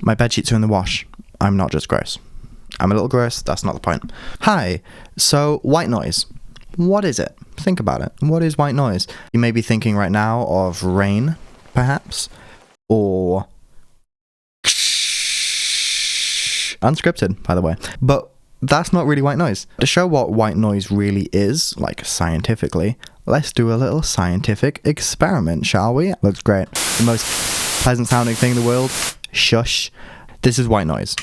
My bedsheets are in the wash. I'm not just gross. I'm a little gross, that's not the point. Hi, so white noise. What is it? Think about it. What is white noise? You may be thinking right now of rain, perhaps, or unscripted, by the way. But that's not really white noise. To show what white noise really is, like scientifically, let's do a little scientific experiment, shall we? Looks great. The most pleasant sounding thing in the world. Shush. This is white noise.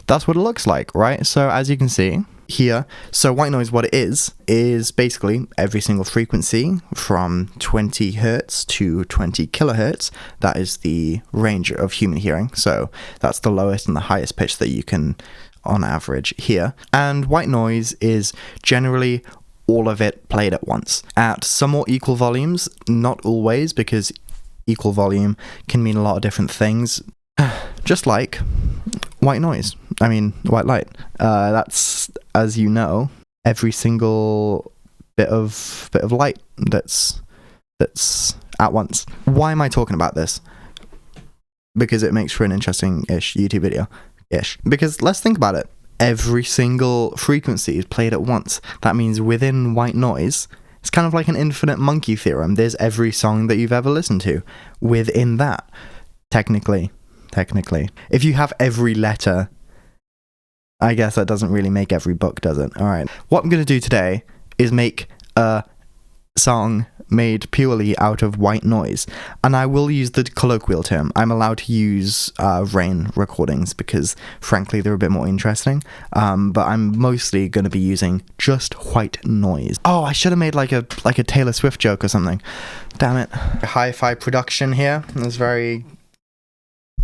That's what it looks like, right? So as you can see here, so white noise, what it is basically every single frequency from 20 hertz to 20 kilohertz. That is the range of human hearing. So that's the lowest and the highest pitch that you can, on average, hear. And white noise is generally all of it played at once at somewhat equal volumes, not always, because equal volume can mean a lot of different things. Just like white noise. I mean, white light. That's, as you know, every single bit of light that's at once. Why am I talking about this? Because it makes for an interesting-ish YouTube video. Because let's think about it. Every single frequency is played at once. That means within white noise, it's kind of like an infinite monkey theorem. There's every song that you've ever listened to within that, technically. If you have every letter, I guess that doesn't really make every book, does it? Alright. What I'm going to do today is make a song made purely out of white noise. And I will use the colloquial term. I'm allowed to use rain recordings because, frankly, they're a bit more interesting. But I'm mostly going to be using just white noise. Oh, I should have made like a Taylor Swift joke or something. Damn it. Hi-fi production here. That's very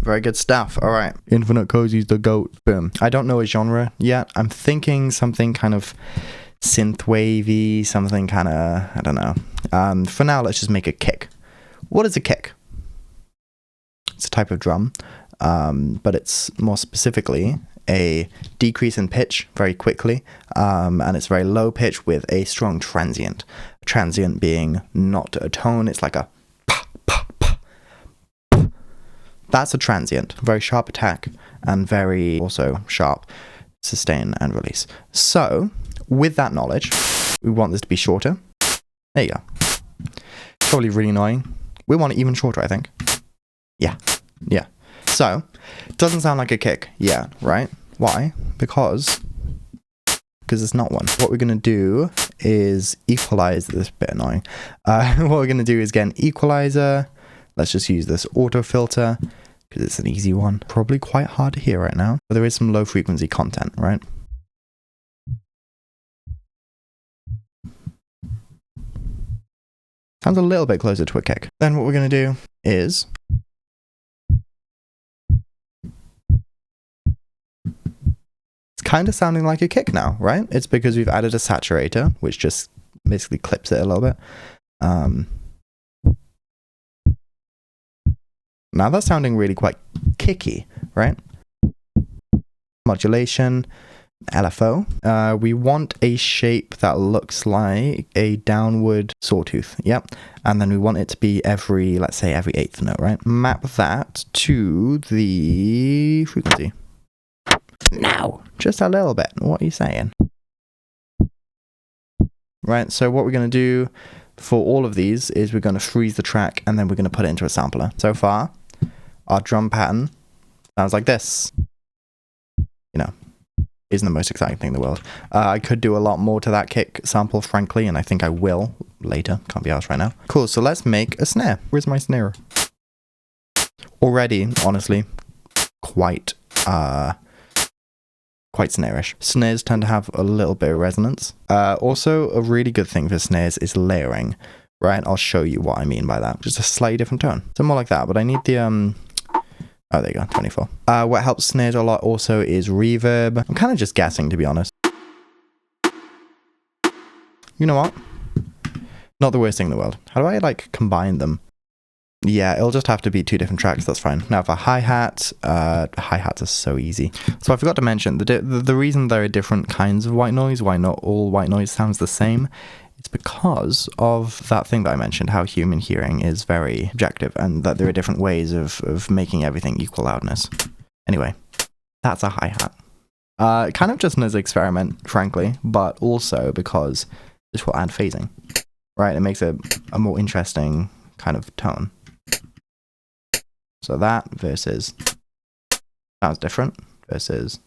good stuff. All right. Infinite Cozy's the GOAT. Boom. I don't know a genre yet. I'm thinking something kind of synth-wavy, something kind of, I don't know. For now, let's just make a kick. What is a kick? It's a type of drum, but it's more specifically a decrease in pitch very quickly, and it's very low pitch with a strong transient. Transient being not a tone, it's like a that's a transient, very sharp attack, and very also sharp sustain and release. So, with that knowledge, we want this to be shorter. There you go. Probably really annoying. We want it even shorter, I think. Yeah. So, it doesn't sound like a kick yet, right? Why? Because it's not one. What we're going to do is equalize this. Bit annoying. What we're going to do is get an equalizer. Let's just use this auto filter because it's an easy one. Probably quite hard to hear right now, but there is some low frequency content, right? Sounds a little bit closer to a kick. Then what we're going to do is it's kind of sounding like a kick now, right? It's because we've added a saturator, which just basically clips it a little bit. Now that's sounding really quite kicky, right? Modulation, LFO. We want a shape that looks like a downward sawtooth. Yep. And then we want it to be let's say every eighth note, right? Map that to the frequency. Now, just a little bit. What are you saying? Right, so what we're going to do for all of these is we're going to freeze the track and then we're going to put it into a sampler. So far, our drum pattern sounds like this. Isn't the most exciting thing in the world. I could do a lot more to that kick sample, frankly, and I think I will later. Can't be asked right now. Cool, so let's make a snare. Where's my snare? Already, honestly, quite snare-ish. Snares tend to have a little bit of resonance. Also, a really good thing for snares is layering, right? I'll show you what I mean by that. Just a slightly different tone. So more like that, but I need the, oh, there you go, 24. What helps snares a lot also is reverb. I'm kind of just guessing, to be honest. You know what? Not the worst thing in the world. How do I, combine them? Yeah, it'll just have to be two different tracks, that's fine. Now for hi-hats, hi-hats are so easy. So I forgot to mention, the reason there are different kinds of white noise, why not all white noise sounds the same, It's because of that thing that I mentioned, how human hearing is very objective and that there are different ways of making everything equal loudness. Anyway, that's a hi-hat. Kind of just as an experiment, frankly, but also because this will add phasing, right? It makes a more interesting kind of tone. So that versus sounds different versus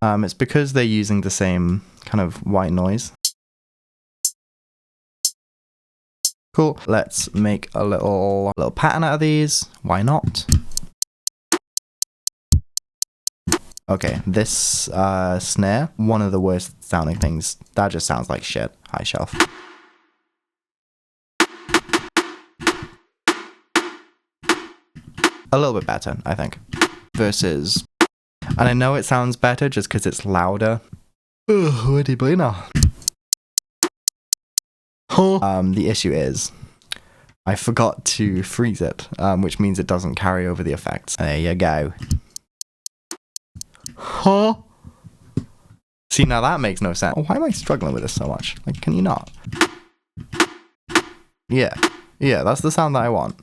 it's because they're using the same kind of white noise. Cool. Let's make a little pattern out of these. Why not? Okay, this snare, one of the worst sounding things. That just sounds like shit. High shelf. A little bit better, I think. Versus, and I know it sounds better just because it's louder. Ugh, where do you play now? The issue is, I forgot to freeze it, which means it doesn't carry over the effects. There you go. Huh? See, now that makes no sense. Why am I struggling with this so much? Like, can you not? Yeah, that's the sound that I want.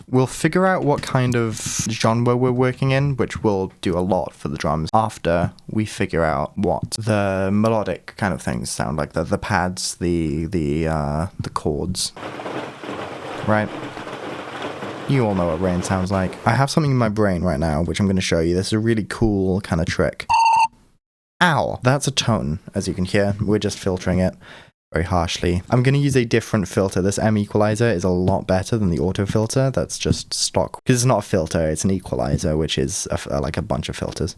We'll figure out what kind of genre we're working in, which will do a lot for the drums after we figure out what the melodic kind of things sound like, the pads, the chords, right? You all know what rain sounds like. I have something in my brain right now, which I'm going to show you. This is a really cool kind of trick. Ow! That's a tone, as you can hear. We're just filtering it very harshly. I'm going to use a different filter. This M equalizer is a lot better than the auto filter. That's just stock. Because it's not a filter, it's an equalizer, which is like a bunch of filters.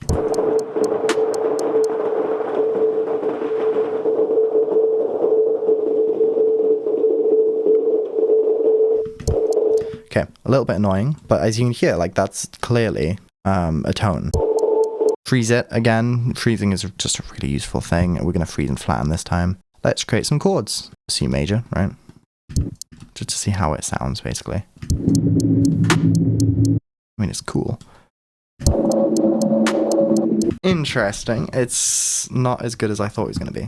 Okay, a little bit annoying, but as you can hear, like that's clearly a tone. Freeze it again. Freezing is just a really useful thing. We're going to freeze and flatten this time. Let's create some chords. C major, right? Just to see how it sounds, basically. I mean, it's cool. Interesting. It's not as good as I thought it was going to be.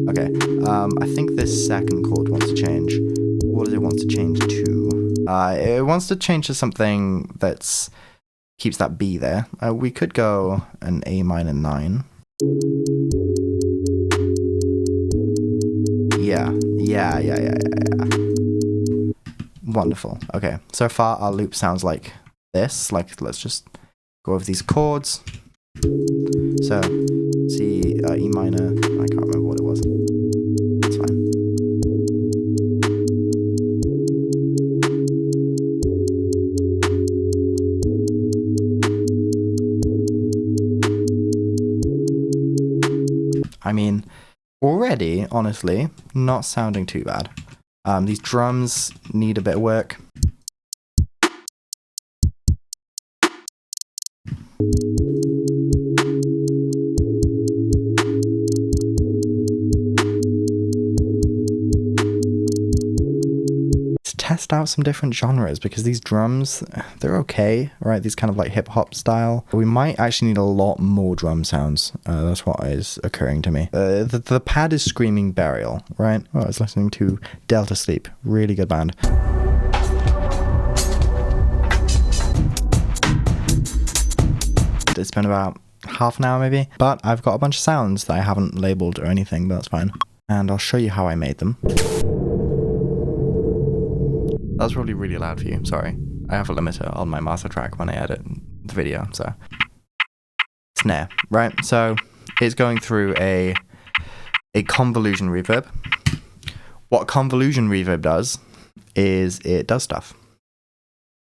Okay, I think this second chord wants to change. What does it want to change to? It wants to change to something that's keeps that B there. We could go an A minor 9. Yeah. Wonderful. Okay, so far our loop sounds like this. Like, let's just go over these chords. So, C, E minor, I can't remember what it was. It's fine. I mean, already, honestly, not sounding too bad. These drums need a bit of work. Test out some different genres because these drums, they're okay, right? These kind of like hip hop style. We might actually need a lot more drum sounds. That's what is occurring to me. The pad is screaming Burial, right? Oh, I was listening to Delta Sleep, really good band. It's been about half an hour maybe, but I've got a bunch of sounds that I haven't labeled or anything, but that's fine. And I'll show you how I made them. That was probably really loud for you, sorry. I have a limiter on my master track when I edit the video, so. Snare, right? So it's going through a convolution reverb. What convolution reverb does is it does stuff.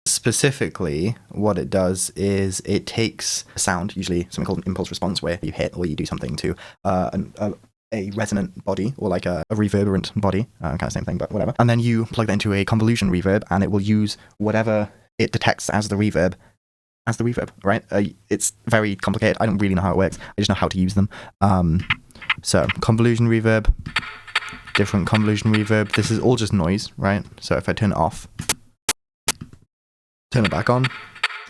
Specifically, what it does is it takes a sound, usually something called an impulse response, where you hit or you do something to a resonant body or like a reverberant body, kind of same thing, but whatever. And then you plug that into a convolution reverb and it will use whatever it detects as the reverb, right? It's very complicated. I don't really know how it works. I just know how to use them. So convolution reverb, different convolution reverb. This is all just noise, right? So if I turn it off, turn it back on,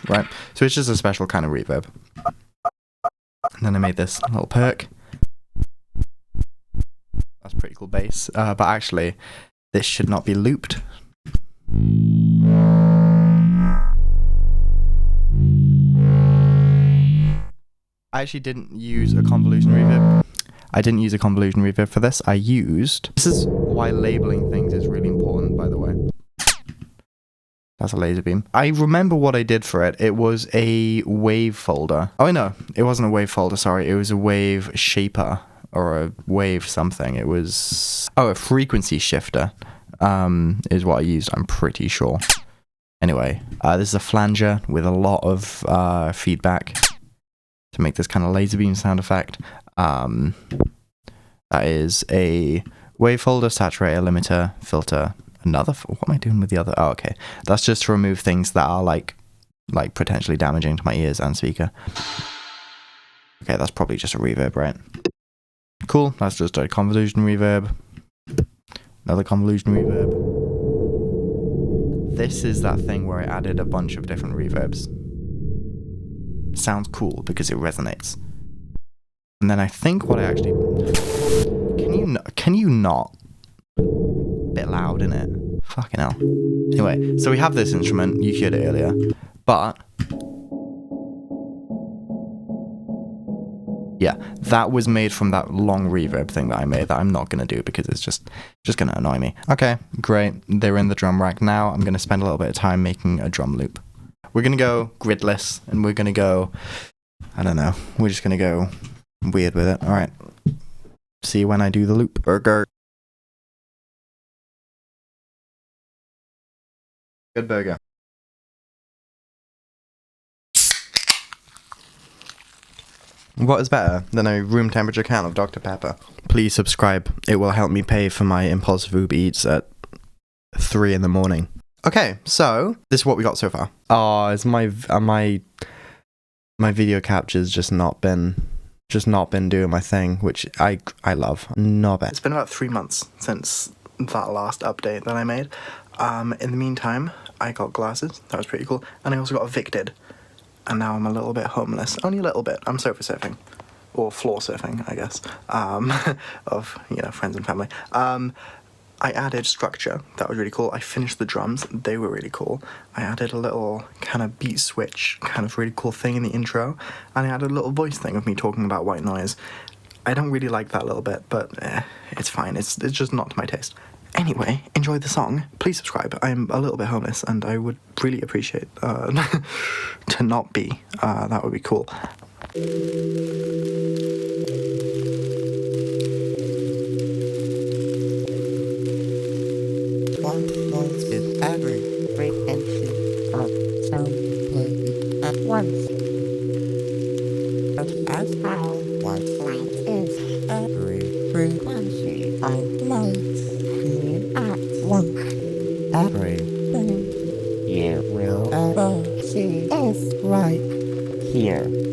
right? So it's just a special kind of reverb. And then I made this little perk. That's pretty cool bass. But actually, this should not be looped. I actually didn't use a convolution reverb. I didn't use a convolution reverb for this. This is why labeling things is really important, by the way. That's a laser beam. I remember what I did for it. It was a wave folder. Oh, no, it wasn't a wave folder, sorry. It was a wave shaper or a wave something. It was, a frequency shifter is what I used, I'm pretty sure. Anyway, this is a flanger with a lot of feedback to make this kind of laser beam sound effect. That is a wave folder, saturator, limiter, filter, what am I doing with the other? Oh, okay. That's just to remove things that are like potentially damaging to my ears and speaker. Okay, that's probably just a reverb, right? Cool, that's just a convolution reverb. Another convolution reverb. This is that thing where I added a bunch of different reverbs. It sounds cool because it resonates. And then I think what I actually... Can you not? Bit loud, innit? Fucking hell. Anyway, so we have this instrument, you heard it earlier, but yeah, that was made from that long reverb thing that I made that I'm not gonna do because it's just gonna annoy me. Okay, great, they're in the drum rack now. I'm gonna spend a little bit of time making a drum loop. We're gonna go gridless and we're gonna go, I don't know, we're just gonna go weird with it. Alright, see you when I do the loop. Burger. Good burger. What is better than a room temperature can of Dr. Pepper? Please subscribe. It will help me pay for my impulsive Uber Eats at 3 in the morning. Okay, so this is what we got so far. Oh, is my video capture's just not been doing my thing, which I love. Not bad. It's been about 3 months since that last update that I made. In the meantime, I got glasses. That was pretty cool. And I also got evicted. And now I'm a little bit homeless. Only a little bit. I'm sofa surfing. Or floor surfing, I guess. Of, friends and family. I added structure. That was really cool. I finished the drums. They were really cool. I added a little kind of beat switch, kind of really cool thing in the intro. And I added a little voice thing of me talking about white noise. I don't really like that little bit, but it's fine. It's just not to my taste. Anyway, enjoy the song. Please subscribe. I'm a little bit homeless, and I would really appreciate to not be. That would be cool. One noise is every frequency of sound played at once. Just as how one light is every frequency of light. At once, everything you will ever see is right here.